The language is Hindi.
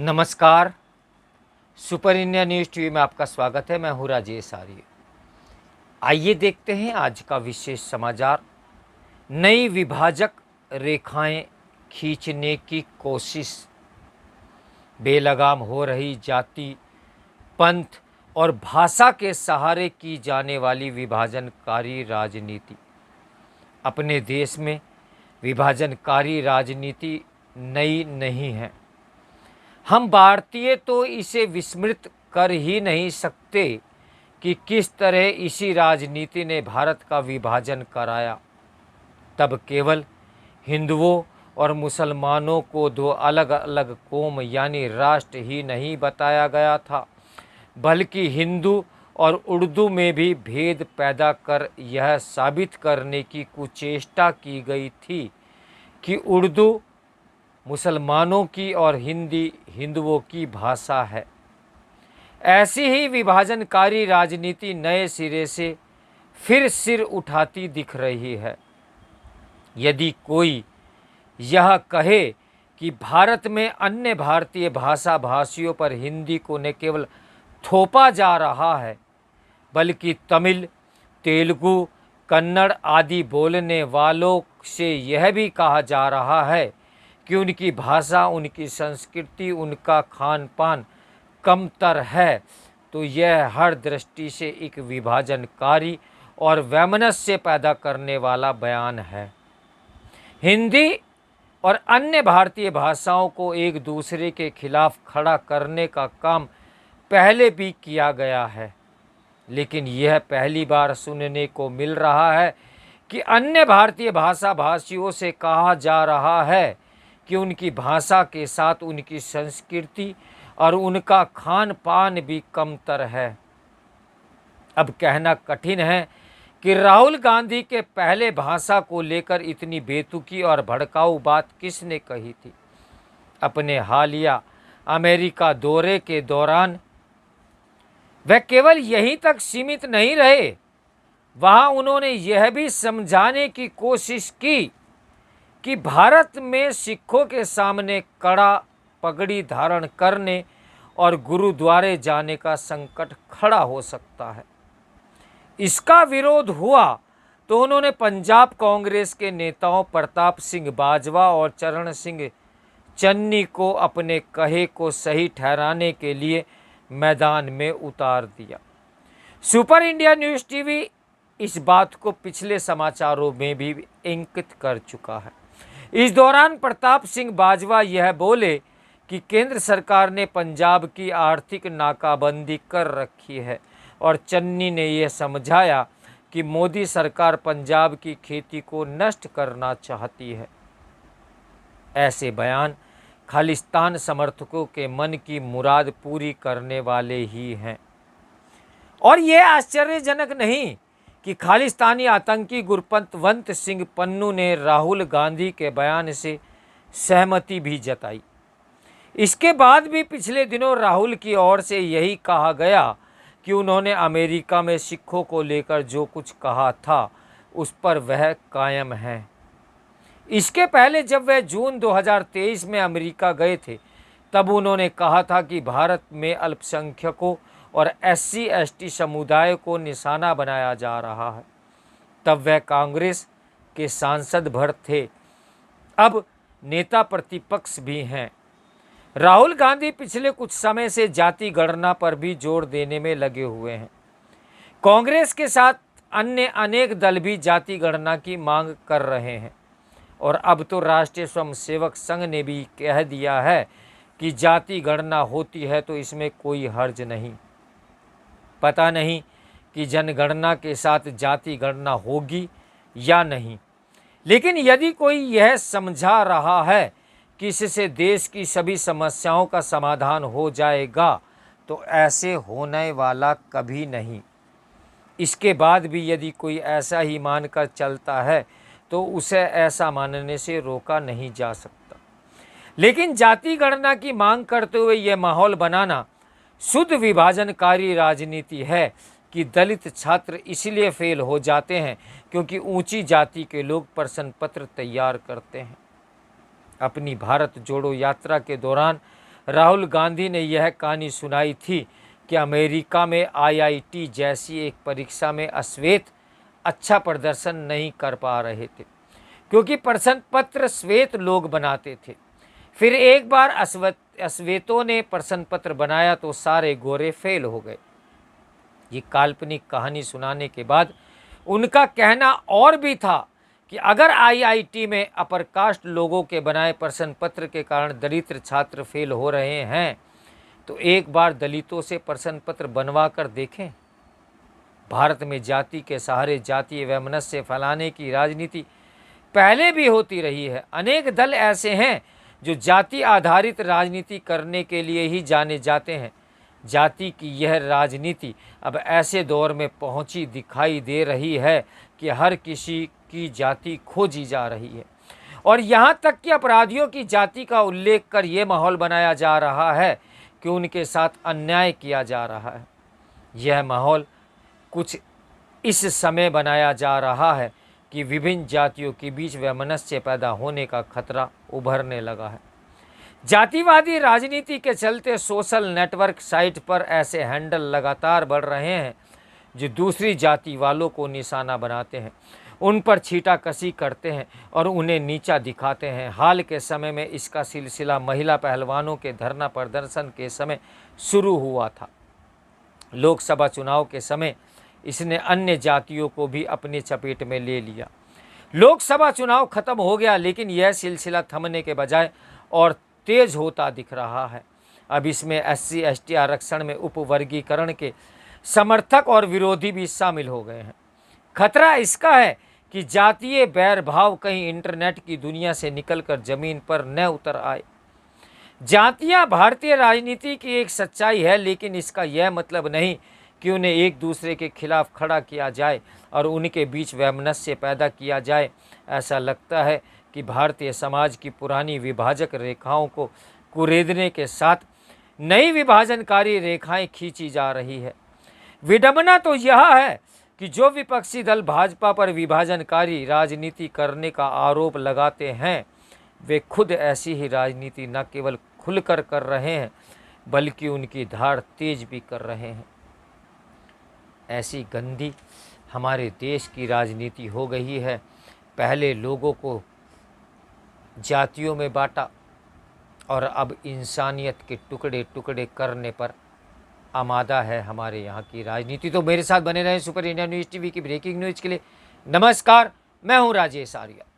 नमस्कार। सुपर इंडिया न्यूज़ टीवी में आपका स्वागत है। मैं हूँ राजेश आर्य। आइए देखते हैं आज का विशेष समाचार। नई विभाजक रेखाएं खींचने की कोशिश, बेलगाम हो रही जाति, पंथ और भाषा के सहारे की जाने वाली विभाजनकारी राजनीति। अपने देश में विभाजनकारी राजनीति नई नहीं है। हम भारतीय तो इसे विस्मृत कर ही नहीं सकते कि किस तरह इसी राजनीति ने भारत का विभाजन कराया। तब केवल हिंदुओं और मुसलमानों को दो अलग अलग कौम यानी राष्ट्र ही नहीं बताया गया था, बल्कि हिंदू और उर्दू में भी भेद पैदा कर यह साबित करने की कुचेष्टा की गई थी कि उर्दू मुसलमानों की और हिंदी हिंदुओं की भाषा है। ऐसी ही विभाजनकारी राजनीति नए सिरे से फिर सिर उठाती दिख रही है। यदि कोई यह कहे कि भारत में अन्य भारतीय भाषा भाषियों पर हिंदी को न केवल थोपा जा रहा है, बल्कि तमिल, तेलुगु, कन्नड़ आदि बोलने वालों से यह भी कहा जा रहा है कि उनकी भाषा, उनकी संस्कृति, उनका खान पान कमतर है, तो यह हर दृष्टि से एक विभाजनकारी और वैमनस्य पैदा करने वाला बयान है। हिंदी और अन्य भारतीय भाषाओं को एक दूसरे के खिलाफ खड़ा करने का काम पहले भी किया गया है, लेकिन यह पहली बार सुनने को मिल रहा है कि अन्य भारतीय भाषा भाषियों से कहा जा रहा है कि उनकी भाषा के साथ उनकी संस्कृति और उनका खान पान भी कमतर है। अब कहना कठिन है कि राहुल गांधी के पहले भाषा को लेकर इतनी बेतुकी और भड़काऊ बात किसने कही थी। अपने हालिया अमेरिका दौरे के दौरान वह केवल यहीं तक सीमित नहीं रहे, वहां उन्होंने यह भी समझाने की कोशिश की कि भारत में सिखों के सामने कड़ा पगड़ी धारण करने और गुरुद्वारे जाने का संकट खड़ा हो सकता है। इसका विरोध हुआ तो उन्होंने पंजाब कांग्रेस के नेताओं प्रताप सिंह बाजवा और चरण सिंह चन्नी को अपने कहे को सही ठहराने के लिए मैदान में उतार दिया। सुपर इंडिया न्यूज़ टीवी इस बात को पिछले समाचारों में भी इंकित कर चुका है। इस दौरान प्रताप सिंह बाजवा यह बोले कि केंद्र सरकार ने पंजाब की आर्थिक नाकाबंदी कर रखी है और चन्नी ने यह समझाया कि मोदी सरकार पंजाब की खेती को नष्ट करना चाहती है। ऐसे बयान खालिस्तान समर्थकों के मन की मुराद पूरी करने वाले ही हैं। और यह आश्चर्यजनक नहीं कि खालिस्तानी आतंकी गुरपतवंत सिंह पन्नू ने राहुल गांधी के बयान से सहमति भी जताई। इसके बाद भी पिछले दिनों राहुल की ओर से यही कहा गया कि उन्होंने अमेरिका में सिखों को लेकर जो कुछ कहा था उस पर वह कायम है। इसके पहले जब वह जून 2023 में अमेरिका गए थे, तब उन्होंने कहा था कि भारत में अल्पसंख्यकों और SC/ST समुदाय को निशाना बनाया जा रहा है। तब वह कांग्रेस के सांसद भर थे, अब नेता प्रतिपक्ष भी हैं। राहुल गांधी पिछले कुछ समय से जाति गणना पर भी जोर देने में लगे हुए हैं। कांग्रेस के साथ अन्य अनेक दल भी जाति गणना की मांग कर रहे हैं और अब तो राष्ट्रीय स्वयंसेवक संघ ने भी कह दिया है कि जाति गणना होती है तो इसमें कोई हर्ज नहीं। पता नहीं कि जनगणना के साथ जाति गणना होगी या नहीं, लेकिन यदि कोई यह समझा रहा है कि इससे देश की सभी समस्याओं का समाधान हो जाएगा, तो ऐसे होने वाला कभी नहीं। इसके बाद भी यदि कोई ऐसा ही मानकर चलता है तो उसे ऐसा मानने से रोका नहीं जा सकता। लेकिन जाति गणना की मांग करते हुए यह माहौल बनाना शुद्ध विभाजनकारी राजनीति है कि दलित छात्र इसलिए फेल हो जाते हैं क्योंकि ऊंची जाति के लोग प्रश्न पत्र तैयार करते हैं। अपनी भारत जोड़ो यात्रा के दौरान राहुल गांधी ने यह कहानी सुनाई थी कि अमेरिका में IIT जैसी एक परीक्षा में अश्वेत अच्छा प्रदर्शन नहीं कर पा रहे थे क्योंकि प्रश्न पत्र श्वेत लोग बनाते थे। फिर एक बार अश्वेतों ने प्रश्न पत्र बनाया तो सारे गोरे फेल हो गए। ये काल्पनिक कहानी सुनाने के बाद उनका कहना और भी था कि अगर IIT में अपर कास्ट लोगों के बनाए प्रश्न पत्र के कारण दलित छात्र फेल हो रहे हैं तो एक बार दलितों से प्रश्न पत्र बनवा कर देखें। भारत में जाति के सहारे जातीय वैमनस्य फैलाने की राजनीति पहले भी होती रही है। अनेक दल ऐसे हैं जो जाति आधारित राजनीति करने के लिए ही जाने जाते हैं। जाति की यह राजनीति अब ऐसे दौर में पहुंची दिखाई दे रही है कि हर किसी की जाति खोजी जा रही है और यहाँ तक कि अपराधियों की जाति का उल्लेख कर ये माहौल बनाया जा रहा है कि उनके साथ अन्याय किया जा रहा है। यह माहौल कुछ इस समय बनाया जा रहा है कि विभिन्न जातियों के बीच वैमनस्य पैदा होने का खतरा उभरने लगा है। जातिवादी राजनीति के चलते सोशल नेटवर्क साइट पर ऐसे हैंडल लगातार बढ़ रहे हैं जो दूसरी जाति वालों को निशाना बनाते हैं, उन पर छीटाकशी करते हैं और उन्हें नीचा दिखाते हैं। हाल के समय में इसका सिलसिला महिला पहलवानों के धरना प्रदर्शन के समय शुरू हुआ था। लोकसभा चुनाव के समय इसने अन्य जातियों को भी अपनी चपेट में ले लिया। लोकसभा चुनाव खत्म हो गया लेकिन यह सिलसिला थमने के बजाय और तेज होता दिख रहा है। अब इसमें SC ST आरक्षण में उपवर्गीकरण के समर्थक और विरोधी भी शामिल हो गए हैं। खतरा इसका है कि जातीय बैरभाव कहीं इंटरनेट की दुनिया से निकलकर जमीन पर न उतर आए। जातियां भारतीय राजनीति की एक सच्चाई है लेकिन इसका यह मतलब नहीं कि उन्हें एक दूसरे के खिलाफ खड़ा किया जाए और उनके बीच वैमनस्य पैदा किया जाए। ऐसा लगता है कि भारतीय समाज की पुरानी विभाजक रेखाओं को कुरेदने के साथ नई विभाजनकारी रेखाएं खींची जा रही है। विडंबना तो यह है कि जो विपक्षी दल भाजपा पर विभाजनकारी राजनीति करने का आरोप लगाते हैं वे खुद ऐसी ही राजनीति न केवल खुलकर कर रहे हैं बल्कि उनकी धार तेज भी कर रहे हैं। ऐसी गंदी हमारे देश की राजनीति हो गई है। पहले लोगों को जातियों में बांटा और अब इंसानियत के टुकड़े टुकड़े करने पर आमादा है हमारे यहाँ की राजनीति। तो मेरे साथ बने रहें सुपर इंडिया न्यूज़ टीवी की ब्रेकिंग न्यूज़ के लिए। नमस्कार, मैं हूँ राजेश आर्या।